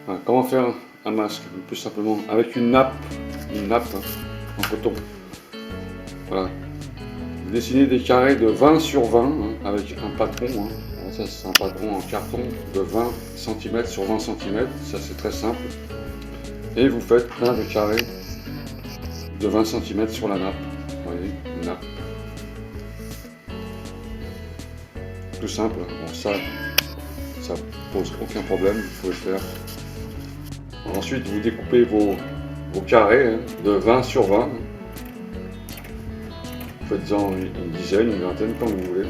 Voilà, comment faire un masque? Plus simplement avec une nappe en coton. Voilà. Dessiner des carrés de 20 sur 20 avec un patron. Ça c'est un patron en carton de 20 cm sur 20 cm. Ça c'est très simple. Et vous faites plein de carrés de 20 cm sur la nappe. Vous voyez, une nappe. Tout simple. Bon, ça pose aucun problème. Vous pouvez le faire. Ensuite, vous découpez vos carrés de 20 sur 20. Faites-en une dizaine, une vingtaine, comme vous voulez.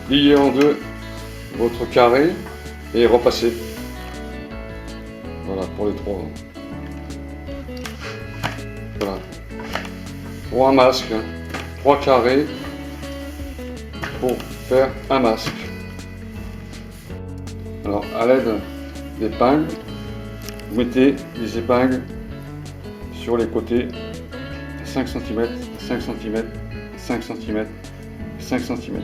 Pliez en deux votre carré et repassez. Voilà pour les trois. Voilà. Pour un masque, 3 carrés pour faire un masque. Alors à l'aide d'épingles, vous mettez les épingles sur les côtés 5 cm, 5 cm, 5 cm, 5 cm.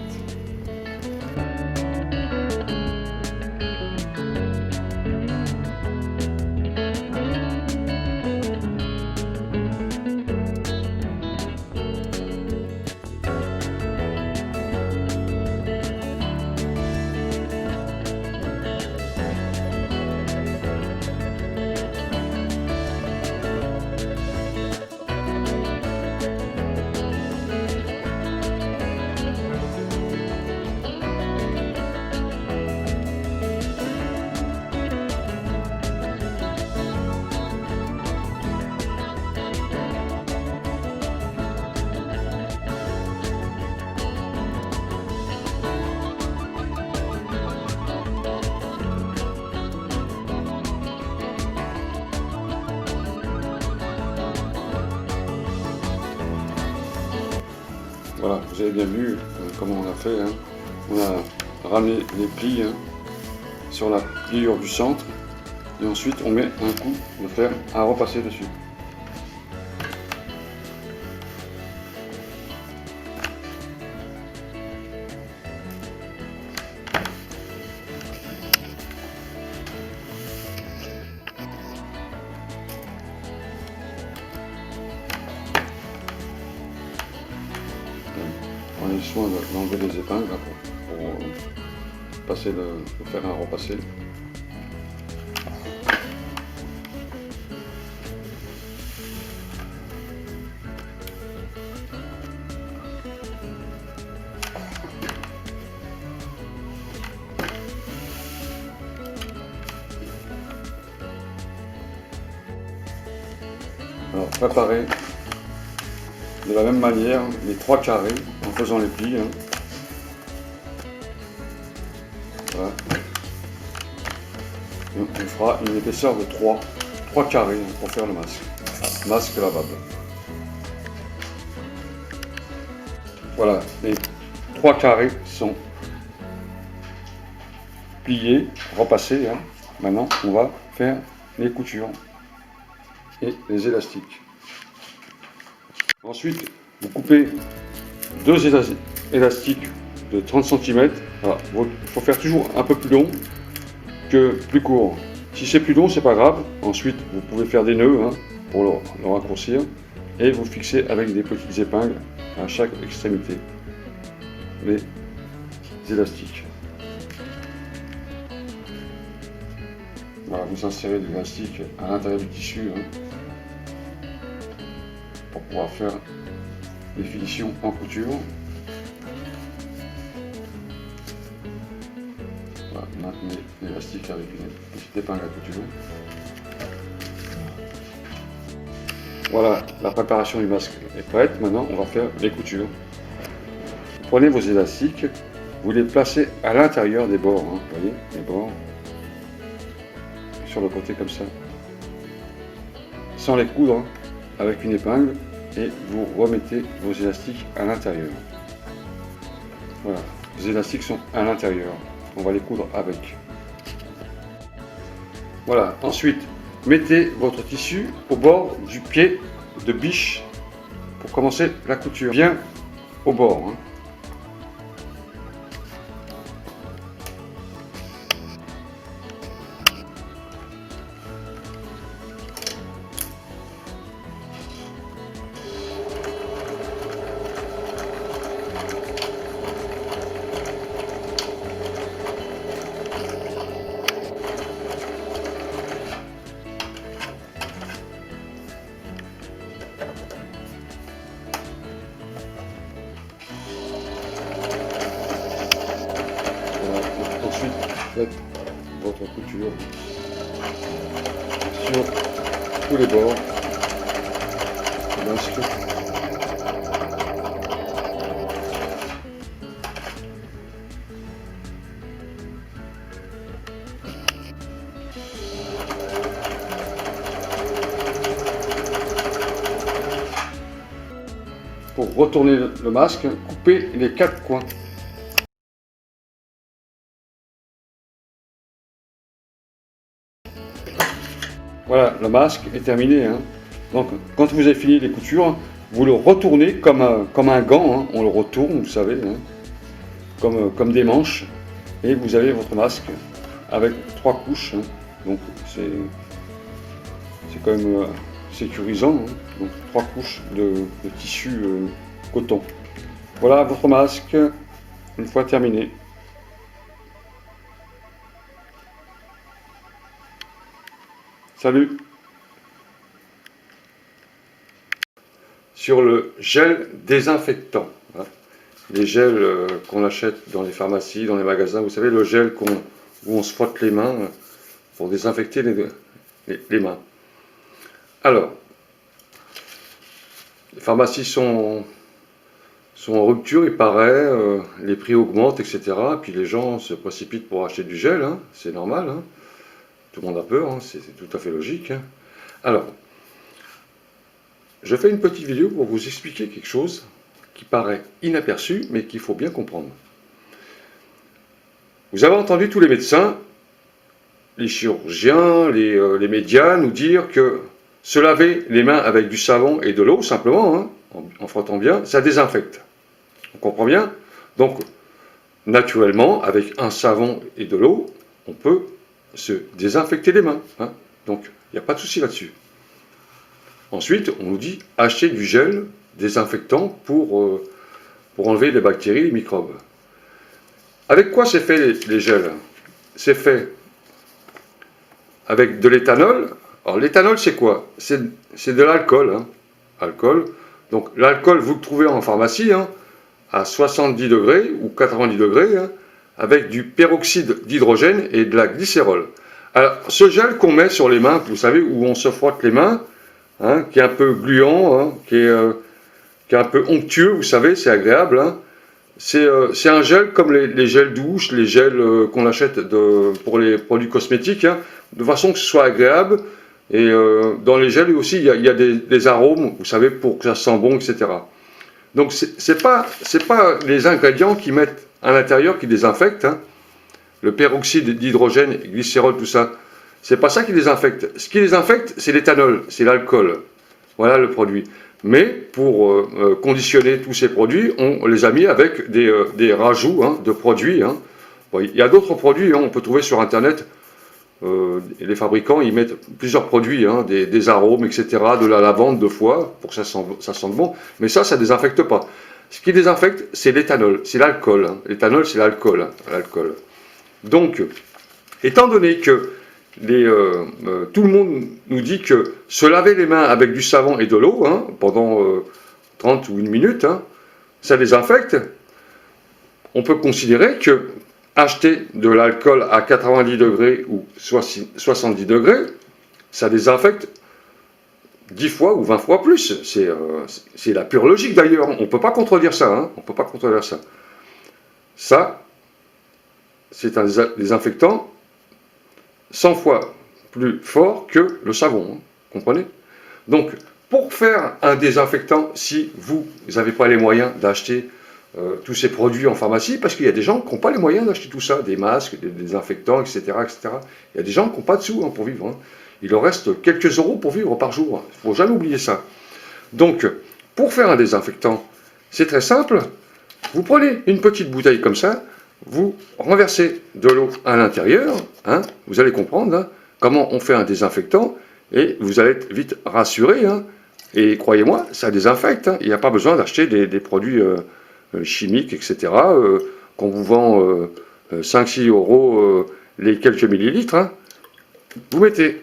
Voilà, vous avez bien vu comment on a fait. On a ramené les plis sur la pliure du centre et ensuite on met un coup de fer à repasser dessus. Prenez soin d'enlever les épingles pour passer le fer à repasser. Alors préparez de la même manière les 3 carrés en faisant les plis. Voilà. Et on fera une épaisseur de 3 carrés pour faire le masque. Masque lavable. Voilà, les 3 carrés sont pliés, repassés. Maintenant, on va faire les coutures et les élastiques. Ensuite, vous coupez 2 élastiques de 30 cm. Alors, il faut faire toujours un peu plus long que plus court. Si c'est plus long, c'est pas grave. Ensuite, vous pouvez faire des nœuds pour le raccourcir et vous fixez avec des petites épingles à chaque extrémité les élastiques. Voilà, vous insérez l'élastique à l'intérieur du tissu pour pouvoir faire les finitions en couture. Voilà, maintenez l'élastique avec une petite épingle à couture. Voilà, la préparation du masque est prête. Maintenant, on va faire les coutures. Prenez vos élastiques, vous les placez à l'intérieur des bords. Vous voyez, les bords sur le côté comme ça. Sans les coudre avec une épingle. et vous remettez vos élastiques à l'intérieur. Voilà, les élastiques sont à l'intérieur. On va les coudre avec. Voilà, ensuite, mettez votre tissu au bord du pied de biche pour commencer la couture. Bien au bord. Ensuite, faites votre couture sur tous les bords. Pour retourner le masque, coupez les 4 coins. Voilà, le masque est terminé. Donc, quand vous avez fini les coutures, vous le retournez comme un gant. On le retourne, vous savez, comme des manches. Et vous avez votre masque avec 3 couches. Donc, c'est quand même sécurisant. Donc, 3 couches de tissu coton. Voilà votre masque, une fois terminé. Salut! Sur le gel désinfectant. Les gels qu'on achète dans les pharmacies, dans les magasins, vous savez, le gel où on se frotte les mains pour désinfecter les mains. Alors, les pharmacies sont en rupture, il paraît, les prix augmentent, etc. Puis les gens se précipitent pour acheter du gel, c'est normal. Tout le monde a peur, c'est tout à fait logique. Alors, je fais une petite vidéo pour vous expliquer quelque chose qui paraît inaperçu, mais qu'il faut bien comprendre. Vous avez entendu tous les médecins, les chirurgiens, les médias nous dire que se laver les mains avec du savon et de l'eau, simplement, en frottant bien, ça désinfecte. On comprend bien? Donc, naturellement, avec un savon et de l'eau, on peut se désinfecter les mains. Donc, il n'y a pas de souci là-dessus. Ensuite, on nous dit acheter du gel désinfectant pour enlever les bactéries, les microbes. Avec quoi c'est fait les gels? C'est fait avec de l'éthanol. Alors l'éthanol c'est quoi? C'est de l'alcool. Alcool. Donc l'alcool vous le trouvez en pharmacie à 70 degrés ou 90 degrés avec du peroxyde d'hydrogène et de la glycérol. Alors ce gel qu'on met sur les mains, vous savez, où on se frotte les mains, qui est un peu gluant, qui est un peu onctueux, vous savez, c'est agréable. C'est un gel comme les gels douches, les gels qu'on achète pour les produits cosmétiques, de façon que ce soit agréable. Et dans les gels aussi, il y a des arômes, vous savez, pour que ça sent bon, etc. Donc c'est pas les ingrédients qu'ils mettent à l'intérieur qui désinfectent, le peroxyde d'hydrogène, glycérol, tout ça. C'est pas ça qui désinfecte. Ce qui désinfecte, c'est l'éthanol, c'est l'alcool. Voilà le produit. Mais pour conditionner tous ces produits, on les a mis avec des rajouts de produits. Bon, il y a d'autres produits, on peut trouver sur Internet. Les fabricants, ils mettent plusieurs produits, des arômes, etc., de la lavande, de foie, pour que ça sente bon. Mais ça désinfecte pas. Ce qui désinfecte, c'est l'éthanol, c'est l'alcool. L'éthanol, c'est l'alcool. Donc, étant donné que tout le monde nous dit que se laver les mains avec du savon et de l'eau pendant 30 ou 1 minute, ça désinfecte, on peut considérer que acheter de l'alcool à 90 degrés ou 70 degrés, ça désinfecte 10 fois ou 20 fois plus. C'est la pure logique d'ailleurs. On ne peut pas contredire ça. On peut pas contredire ça. Ça, c'est un désinfectant 100 fois plus fort que le savon. Comprenez? Donc, pour faire un désinfectant, si vous n'avez pas les moyens d'acheter tous ces produits en pharmacie, parce qu'il y a des gens qui n'ont pas les moyens d'acheter tout ça, des masques, des désinfectants, etc., etc. Il y a des gens qui n'ont pas de sous pour vivre. Hein. Il leur reste quelques euros pour vivre par jour. Il ne faut jamais oublier ça. Donc, pour faire un désinfectant, c'est très simple. Vous prenez une petite bouteille comme ça, vous renversez de l'eau à l'intérieur, hein, vous allez comprendre hein, comment on fait un désinfectant, et vous allez être vite rassuré. Hein, et croyez-moi, ça désinfecte. Hein, il n'y a pas besoin d'acheter des produits chimiques, etc., qu'on vous vend 5-6 euros les quelques millilitres. Hein. Vous mettez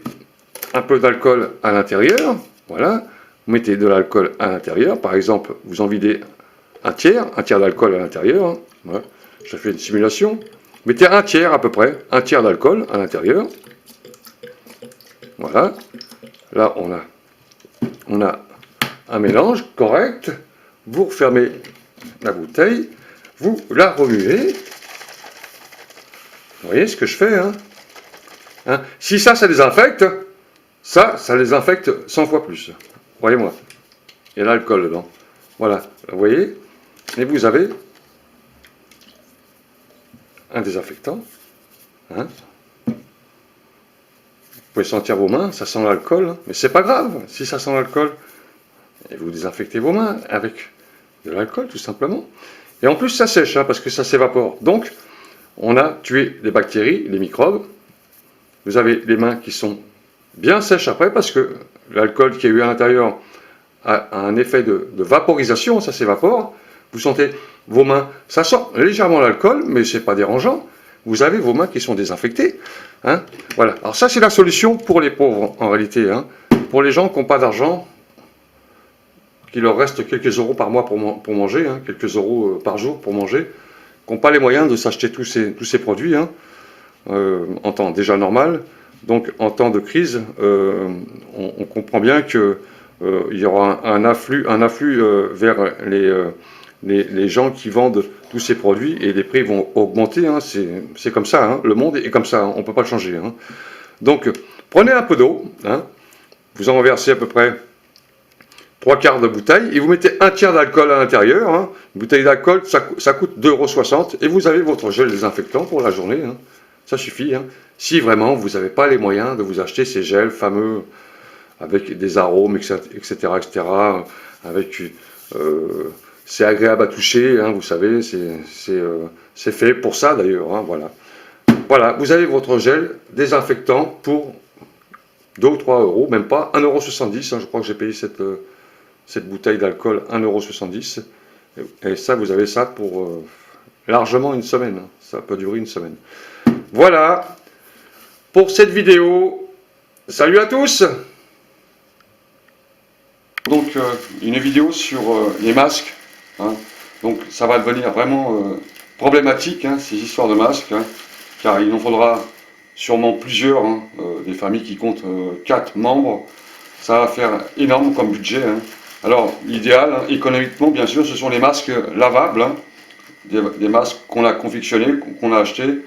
un peu d'alcool à l'intérieur, voilà, vous mettez de l'alcool à l'intérieur, par exemple, vous en videz un tiers d'alcool à l'intérieur, hein, voilà. Je fais une simulation, mettez un tiers à peu près, un tiers d'alcool à l'intérieur, voilà, là on a un mélange correct, vous refermez la bouteille, vous la remuez, vous voyez ce que je fais, hein, hein. Si ça désinfecte, ça désinfecte 100 fois plus, croyez-moi, il y a l'alcool dedans, voilà, vous voyez, et vous avez un désinfectant, hein. Vous pouvez sentir vos mains, ça sent l'alcool, hein. Mais c'est pas grave si ça sent l'alcool, et vous désinfectez vos mains avec de l'alcool tout simplement, et en plus ça sèche, hein, parce que ça s'évapore, donc on a tué les bactéries, les microbes, vous avez les mains qui sont bien sèches après, parce que l'alcool qui a eu à l'intérieur a un effet de vaporisation, ça s'évapore, vous sentez vos mains, ça sent légèrement l'alcool, mais c'est pas dérangeant, vous avez vos mains qui sont désinfectées, hein, voilà, alors ça c'est la solution pour les pauvres en réalité, hein. Pour les gens qui n'ont pas d'argent, qu'il leur reste quelques euros par mois pour manger, hein, quelques euros par jour pour manger, qui n'ont pas les moyens de s'acheter tous ces produits, hein, en temps déjà normal. Donc en temps de crise, on comprend bien qu'il y aura un afflux vers les gens qui vendent tous ces produits, et les prix vont augmenter, hein, c'est comme ça, hein, le monde est comme ça, hein, on ne peut pas le changer. Hein. Donc prenez un peu d'eau, hein, vous en versez à peu près 3/4 de bouteille, et vous mettez un tiers d'alcool à l'intérieur. Hein. Une bouteille d'alcool, ça coûte 2,60 €, et vous avez votre gel désinfectant pour la journée. Hein. Ça suffit. Hein. Si vraiment vous n'avez pas les moyens de vous acheter ces gels fameux avec des arômes, etc., etc., avec c'est agréable à toucher, hein, vous savez, c'est fait pour ça d'ailleurs. Hein, voilà. Voilà, vous avez votre gel désinfectant pour 2 ou 3 euros, même pas 1,70 €. Hein, je crois que j'ai payé cette bouteille d'alcool 1,70 €. Et ça, vous avez ça pour largement une semaine. Hein. Ça peut durer une semaine. Voilà pour cette vidéo. Salut à tous! Donc, une vidéo sur les masques. Hein. Donc, ça va devenir vraiment problématique, hein, ces histoires de masques, hein, car il en faudra sûrement plusieurs, hein, des familles qui comptent 4 membres. Ça va faire énorme comme budget. Hein. Alors, l'idéal, hein, économiquement, bien sûr, ce sont les masques lavables, hein, des masques qu'on a confectionnés, qu'on a achetés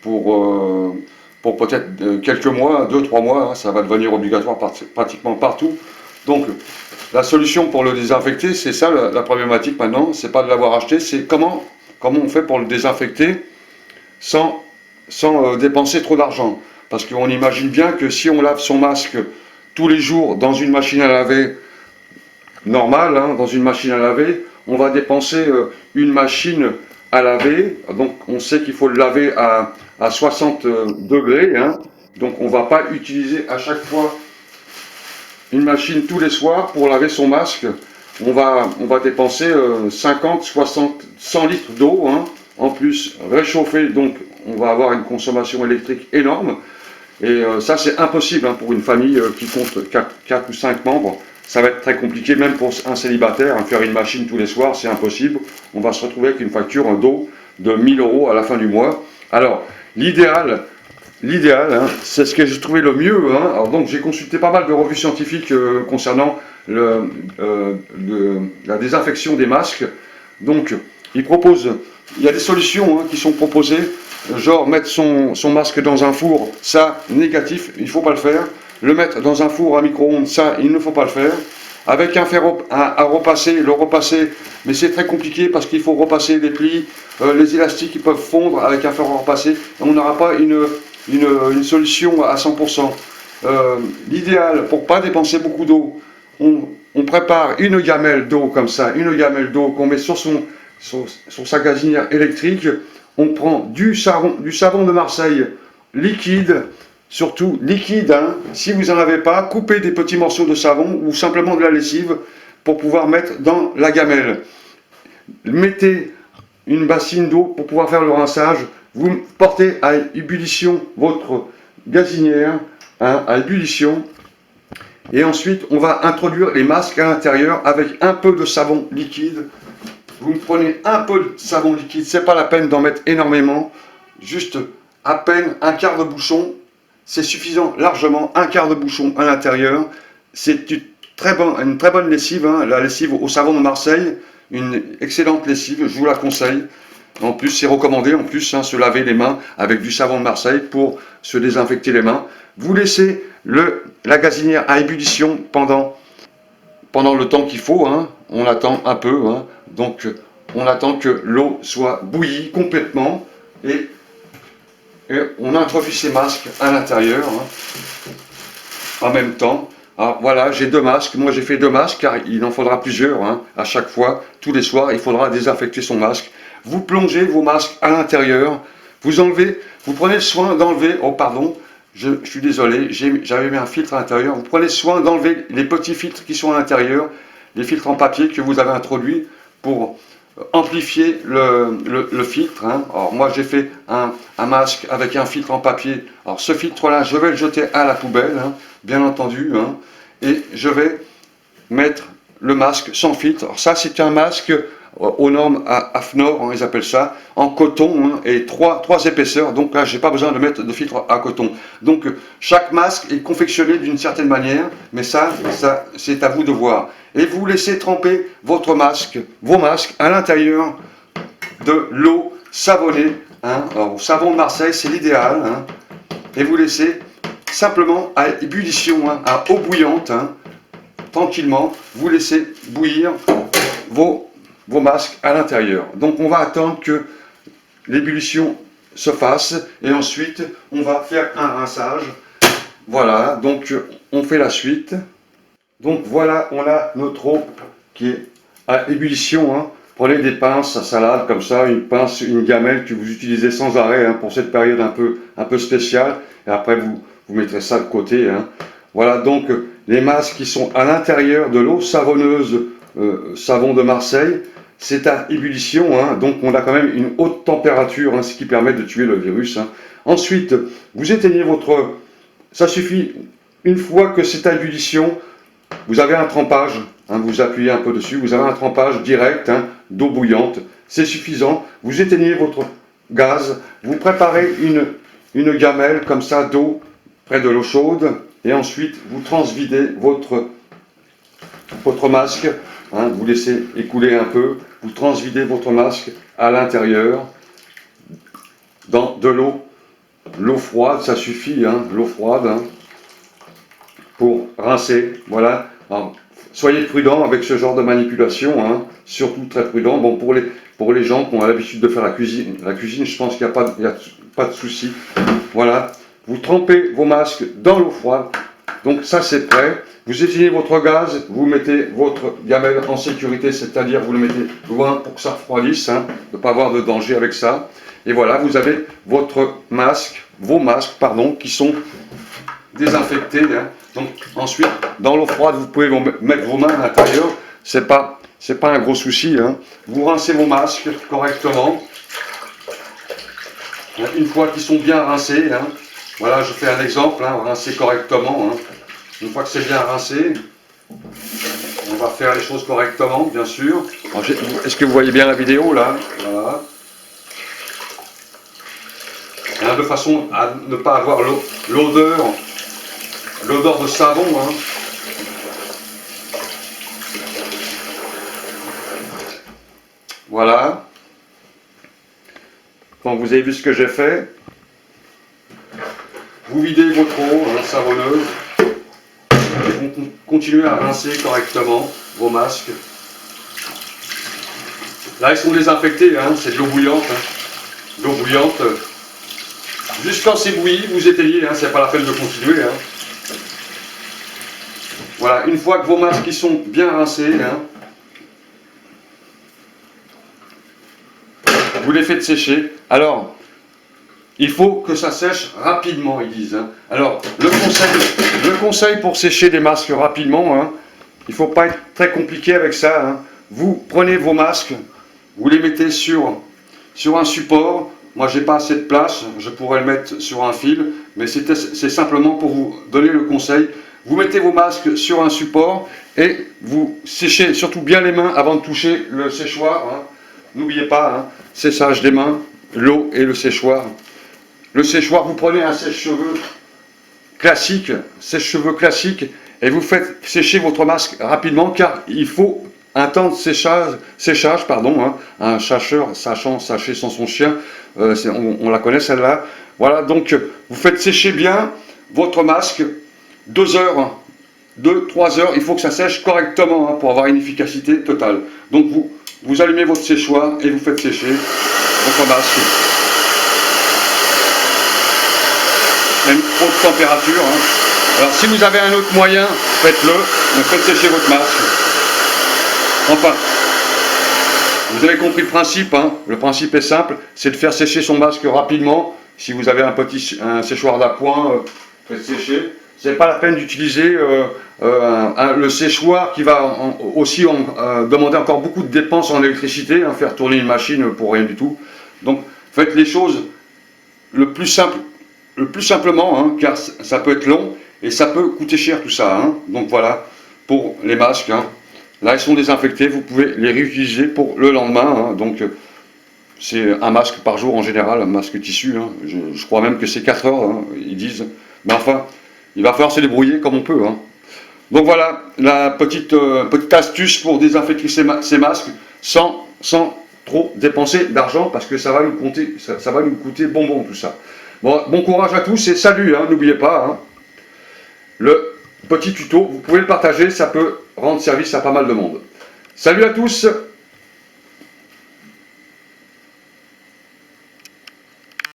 pour peut-être quelques mois, 2-3 mois. Hein, ça va devenir obligatoire pratiquement partout. Donc, la solution pour le désinfecter, c'est ça la problématique maintenant, c'est pas de l'avoir acheté, c'est comment on fait pour le désinfecter sans dépenser trop d'argent. Parce qu'on imagine bien que si on lave son masque tous les jours dans une machine à laver normale, hein, dans une machine à laver, on va dépenser une machine à laver, donc on sait qu'il faut le laver à 60 degrés, hein, donc on ne va pas utiliser à chaque fois une machine tous les soirs pour laver son masque. On va dépenser 50, 60, 100 litres d'eau, hein, en plus réchauffée, donc on va avoir une consommation électrique énorme, et ça c'est impossible, hein, pour une famille qui compte 4 ou 5 membres. Ça va être très compliqué, même pour un célibataire, hein, faire une machine tous les soirs, c'est impossible. On va se retrouver avec une facture d'eau de 1000 € à la fin du mois. Alors, l'idéal, hein, c'est ce que j'ai trouvé le mieux. Hein. Alors, donc, j'ai consulté pas mal de revues scientifiques concernant la désinfection des masques. Donc, il y a des solutions, hein, qui sont proposées, genre mettre son masque dans un four, ça, négatif, il ne faut pas le faire. Le mettre dans un four à micro-ondes, ça, il ne faut pas le faire. avec un fer à repasser, le repasser, mais c'est très compliqué parce qu'il faut repasser les plis, les élastiques qui peuvent fondre avec un fer à repasser, on n'aura pas une solution à 100%. L'idéal, pour ne pas dépenser beaucoup d'eau, on prépare une gamelle d'eau comme ça, une gamelle d'eau qu'on met sur sa gazinière électrique. On prend du savon de Marseille liquide, surtout liquide, hein. Si vous n'en avez pas, coupez des petits morceaux de savon ou simplement de la lessive pour pouvoir mettre dans la gamelle. Mettez une bassine d'eau pour pouvoir faire le rinçage. Vous portez à ébullition votre gazinière, hein, à ébullition. Et ensuite, on va introduire les masques à l'intérieur avec un peu de savon liquide. Vous prenez un peu de savon liquide, c'est pas la peine d'en mettre énormément, juste à peine un quart de bouchon, c'est suffisant largement, un quart de bouchon à l'intérieur. C'est une très bonne lessive, hein, la lessive au savon de Marseille, une excellente lessive, je vous la conseille. En plus, c'est recommandé, en plus, hein, se laver les mains avec du savon de Marseille pour se désinfecter les mains. Vous laissez la gazinière à ébullition pendant le temps qu'il faut, hein. On attend un peu, hein. Donc on attend que l'eau soit bouillie complètement et on introduit ces masques à l'intérieur, hein, en même temps. Alors voilà, j'ai 2 masques, moi j'ai fait 2 masques car il en faudra plusieurs, hein, à chaque fois, tous les soirs, il faudra désinfecter son masque. Vous plongez vos masques à l'intérieur, vous prenez le soin d'enlever, oh pardon, je suis désolé, j'avais mis un filtre à l'intérieur. Vous prenez soin d'enlever les petits filtres qui sont à l'intérieur, les filtres en papier que vous avez introduits pour amplifier le filtre, hein. Alors moi j'ai fait un masque avec un filtre en papier. Alors ce filtre-là, je vais le jeter à la poubelle, hein, bien entendu, hein, et je vais mettre le masque sans filtre. Alors ça c'est un masque aux normes AFNOR, hein, ils appellent ça, en coton, hein, et trois épaisseurs, donc là j'ai pas besoin de mettre de filtre à coton. Donc chaque masque est confectionné d'une certaine manière, mais ça c'est à vous de voir. Et vous laissez tremper vos masques à l'intérieur de l'eau savonnée, hein. Alors, au savon de Marseille c'est l'idéal, hein, et vous laissez simplement à ébullition, hein, à eau bouillante, hein, tranquillement, vous laissez bouillir vos masques à l'intérieur. Donc on va attendre que l'ébullition se fasse et ensuite on va faire un rinçage. Voilà, donc on fait la suite. Donc voilà, on a notre eau qui est à ébullition, hein. Prenez des pinces à salade comme ça, une pince, une gamelle que vous utilisez sans arrêt, hein, pour cette période un peu spéciale, et après vous mettrez ça de côté, hein. Voilà donc les masques qui sont à l'intérieur de l'eau savonneuse, savon de Marseille. C'est à ébullition, hein, donc on a quand même une haute température, hein, ce qui permet de tuer le virus, hein. Ensuite, vous éteignez ça suffit, une fois que c'est à ébullition, vous avez un trempage, hein, vous appuyez un peu dessus, vous avez un trempage direct, hein, d'eau bouillante, c'est suffisant. Vous éteignez votre gaz, vous préparez une gamelle comme ça d'eau près de l'eau chaude, et ensuite vous transvidez votre masque, hein, vous laissez écouler un peu, vous transvidez votre masque à l'intérieur dans de l'eau froide, ça suffit, hein, l'eau froide, hein, pour rincer. Voilà. Alors, soyez prudents avec ce genre de manipulation, hein, surtout très prudents. Bon, pour les gens qui ont l'habitude de faire la cuisine, je pense qu'il n'y a pas de souci. Voilà. Vous trempez vos masques dans l'eau froide. Donc ça c'est prêt. Vous éteignez votre gaz, vous mettez votre gamelle en sécurité, c'est-à-dire vous le mettez loin pour que ça refroidisse, hein, de ne pas avoir de danger avec ça. Et voilà, vous avez vos masques, qui sont désinfectés, hein. Donc ensuite, dans l'eau froide, vous pouvez mettre vos mains à l'intérieur, c'est pas un gros souci, hein. Vous rincez vos masques correctement. Une fois qu'ils sont bien rincés, hein. Voilà, je fais un exemple, hein, rincer correctement, hein. Une fois que c'est bien rincé, on va faire les choses correctement, bien sûr. Est-ce que vous voyez bien la vidéo là? Voilà. Hein, de façon à ne pas avoir l'odeur de savon, hein. Voilà. Quand vous avez vu ce que j'ai fait, vous videz votre eau, hein, savonneuse. et vous continuez à rincer correctement vos masques. Là, ils sont désinfectés, hein, c'est de l'eau bouillante. Hein. L'eau bouillante. Juste quand c'est bouilli, vous éteignez, hein, c'est pas la peine de continuer. Hein. Voilà, une fois que vos masques ils sont bien rincés, hein, vous les faites sécher. Alors, il faut que ça sèche rapidement, ils disent. Hein. Alors, le conseil pour sécher des masques rapidement, hein, il ne faut pas être très compliqué avec ça. Hein. Vous prenez vos masques, vous les mettez sur un support. Moi, j'ai pas assez de place, je pourrais le mettre sur un fil, mais c'est simplement pour vous donner le conseil. Vous mettez vos masques sur un support et vous séchez surtout bien les mains avant de toucher le séchoir. Hein. N'oubliez pas, hein, séchage des mains, l'eau et le séchoir. Le séchoir, vous prenez un sèche-cheveux classique, et vous faites sécher votre masque rapidement car il faut un temps de séchage, pardon, hein, un châcheur sachant sacher sans son chien, on la connaît celle-là. Voilà, donc vous faites sécher bien votre masque 2 heures, 2-3 heures, il faut que ça sèche correctement hein, pour avoir une efficacité totale. Donc vous allumez votre séchoir et vous faites sécher votre masque. À une haute température. Hein. Alors si vous avez un autre moyen, faites-le, mais faites sécher votre masque. Enfin, vous avez compris le principe, hein. Le principe est simple, c'est de faire sécher son masque rapidement. Si vous avez un séchoir d'appoint, faites sécher. Ce n'est pas la peine d'utiliser le séchoir qui va aussi demander encore beaucoup de dépenses en électricité, hein, faire tourner une machine pour rien du tout. Donc faites les choses le plus simplement, hein, car ça peut être long et ça peut coûter cher tout ça. Hein. Donc voilà, pour les masques. Hein. Là, ils sont désinfectés, vous pouvez les réutiliser pour le lendemain. Hein. Donc c'est un masque par jour en général, un masque tissu. Hein. Je crois même que c'est 4 heures, hein, ils disent. Mais enfin, il va falloir se débrouiller comme on peut. Hein. Donc voilà, la petite astuce pour désinfecter ces masques sans trop dépenser d'argent parce que ça va nous coûter bonbon tout ça. Bon courage à tous et salut, hein, n'oubliez pas. Hein. Le petit tuto, vous pouvez le partager, ça peut rendre service à pas mal de monde. Salut à tous!